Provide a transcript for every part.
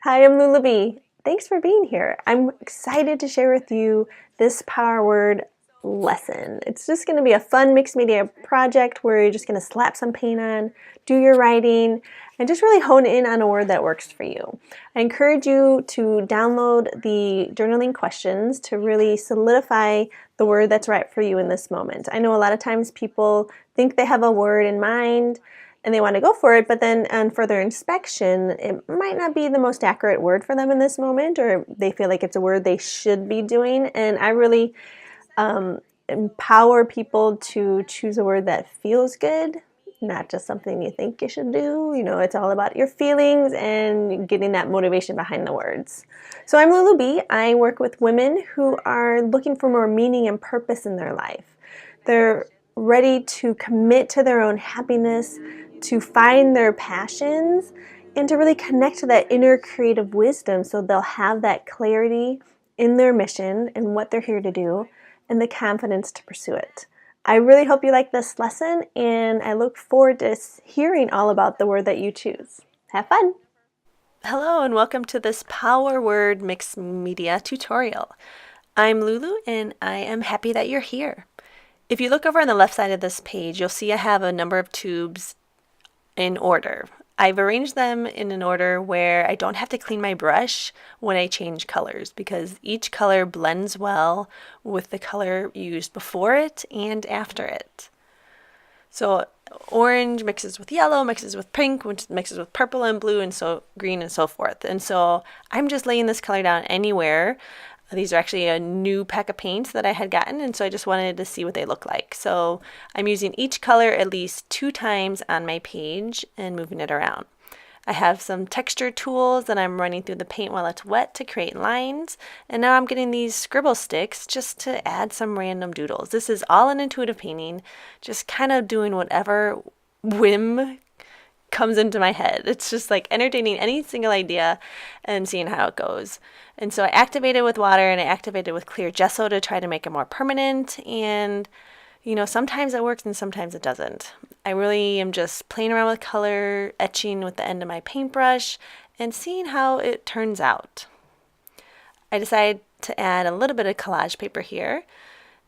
Hi, I'm Lula B. Thanks for being here. I'm excited to share with you this power word lesson. It's just going to be a fun mixed media project where you're just going to slap some paint on, do your writing, and just really hone in on a word that works for you. I encourage you to download the journaling questions to really solidify the word that's right for you in this moment. I know a lot of times people think they have a word in mind and they want to go for it, but then on further inspection, it might not be the most accurate word for them in this moment, or they feel like it's a word they should be doing. And I really empower people to choose a word that feels good, not just something you think you should do. You know, it's all about your feelings and getting that motivation behind the words. So I'm Lulu B. I work with women who are looking for more meaning and purpose in their life. They're ready to commit to their own happiness, to find their passions, and to really connect to that inner creative wisdom so they'll have that clarity in their mission and what they're here to do and the confidence to pursue it. I really hope you like this lesson, and I look forward to hearing all about the word that you choose. Have fun! Hello and welcome to this Power Word Mixed Media tutorial. I'm Lulu and I am happy that you're here. If you look over on the left side of this page, you'll see I have a number of tubes in order. I've arranged them in an order where I don't have to clean my brush when I change colors because each color blends well with the color used before it and after it. So orange mixes with yellow, mixes with pink, which mixes with purple and blue, and so green and so forth. And so I'm just laying this color down anywhere. These are actually a new pack of paints that I had gotten, and so I just wanted to see what they look like. So I'm using each color at least 2 times on my page and moving it around. I have some texture tools that I'm running through the paint while it's wet to create lines, and now I'm getting these scribble sticks just to add some random doodles. This is all an intuitive painting, just kind of doing whatever whim comes into my head. It's just like entertaining any single idea and seeing how it goes. And so I activated with water and I activated with clear gesso to try to make it more permanent. And you know, sometimes it works and sometimes it doesn't. I really am just playing around with color, etching with the end of my paintbrush, and seeing how it turns out. I decided to add a little bit of collage paper here.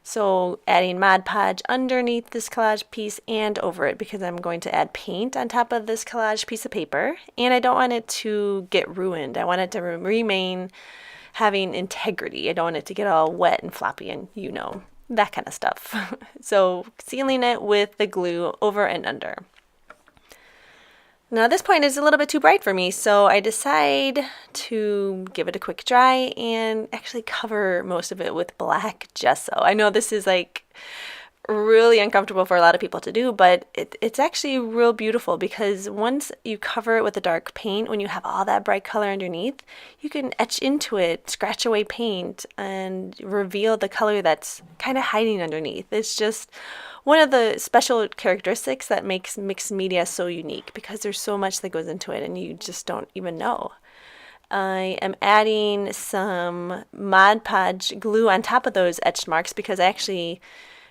So adding Mod Podge underneath this collage piece and over it because I'm going to add paint on top of this collage piece of paper. And I don't want it to get ruined. I want it to remain having integrity. I don't want it to get all wet and floppy and you know, that kind of stuff. So sealing it with the glue over and under. Now this point is a little bit too bright for me, so I decide to give it a quick dry and actually cover most of it with black gesso. I know this is like really uncomfortable for a lot of people to do, but it's actually real beautiful because once you cover it with a dark paint, when you have all that bright color underneath, you can etch into it, scratch away paint, and reveal the color that's kind of hiding underneath. It's just one of the special characteristics that makes mixed media so unique because there's so much that goes into it and you just don't even know. I am adding some Mod Podge glue on top of those etched marks because I actually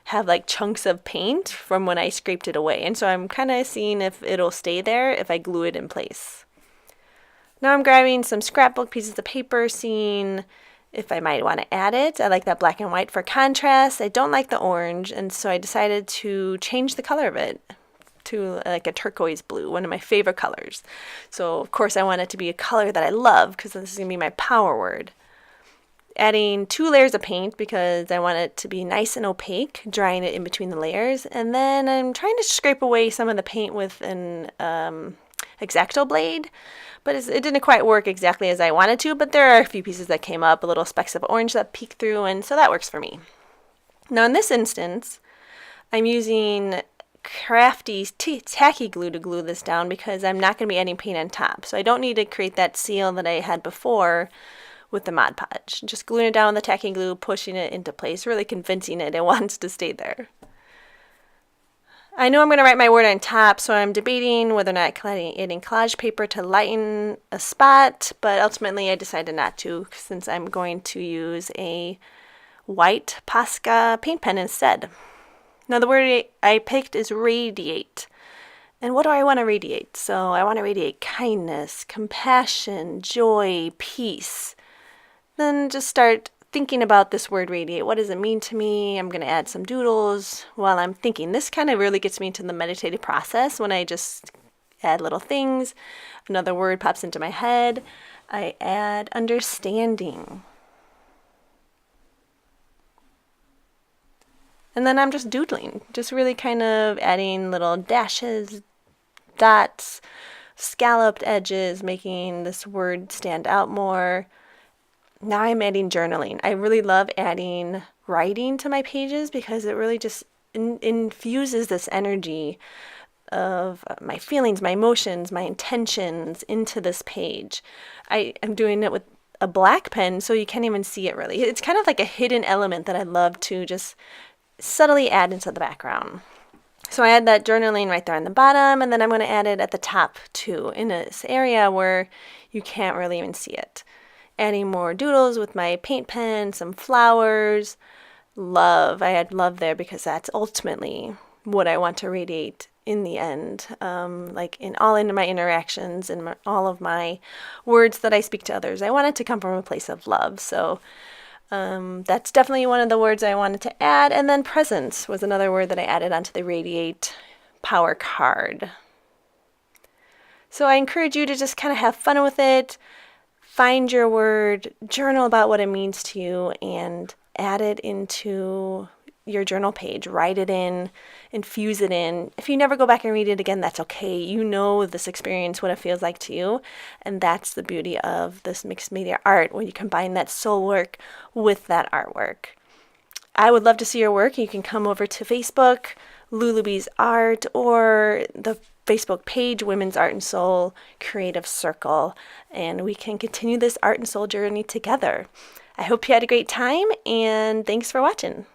have like chunks of paint from when I scraped it away. And so I'm kind of seeing if it'll stay there if I glue it in place. Now I'm grabbing some scrapbook pieces of paper, seeing if I might want to add it. I like that black and white for contrast. I don't like the orange, and so I decided to change the color of it to like a turquoise blue, one of my favorite colors. So of course I want it to be a color that I love because this is going to be my power word. Adding 2 layers of paint because I want it to be nice and opaque, drying it in between the layers. And then I'm trying to scrape away some of the paint with an X-Acto blade, but it didn't quite work exactly as I wanted to, but there are a few pieces that came up, little specks of orange that peek through, and so that works for me. Now in this instance, I'm using crafty tacky glue to glue this down because I'm not going to be adding paint on top. So I don't need to create that seal that I had before with the Mod Podge. Just gluing it down with the tacky glue, pushing it into place, really convincing it wants to stay there. I know I'm going to write my word on top, so I'm debating whether or not adding collage paper to lighten a spot, but ultimately I decided not to since I'm going to use a white Posca paint pen instead. Now the word I picked is radiate, And what do I want to radiate? So I want to radiate kindness, compassion, joy, peace. Then just start thinking about this word radiate. What does it mean to me? I'm going to add some doodles while I'm thinking. This kind of really gets me into the meditative process when I just add little things. Another word pops into my head. I add understanding. And then I'm just doodling, just really kind of adding little dashes, dots, scalloped edges, making this word stand out more. Now I'm adding journaling. I really love adding writing to my pages because it really just infuses this energy of my feelings, my emotions, my intentions into this page. I am doing it with a black pen, so you can't even see it really. It's kind of like a hidden element that I love to just subtly add into the background. So I add that journaling right there on the bottom, and then I'm going to add it at the top too, in this area where you can't really even see it. Adding more doodles with my paint pen, some flowers, love. I add love there because that's ultimately what I want to radiate in the end. Like in all in my interactions and all of my words that I speak to others, I want it to come from a place of love. So that's definitely one of the words I wanted to add. And then presence was another word that I added onto the Radiate Power card. So I encourage you to just kind of have fun with it. Find your word, journal about what it means to you, and add it into your journal page. Write it in, infuse it in. If you never go back and read it again, that's okay. You know this experience, what it feels like to you. And that's the beauty of this mixed media art, when you combine that soul work with that artwork. I would love to see your work. You can come over to Facebook, Lulu Bee's Art, or the Facebook page, Women's Art and Soul Creative Circle, and we can continue this art and soul journey together. I hope you had a great time, and thanks for watching.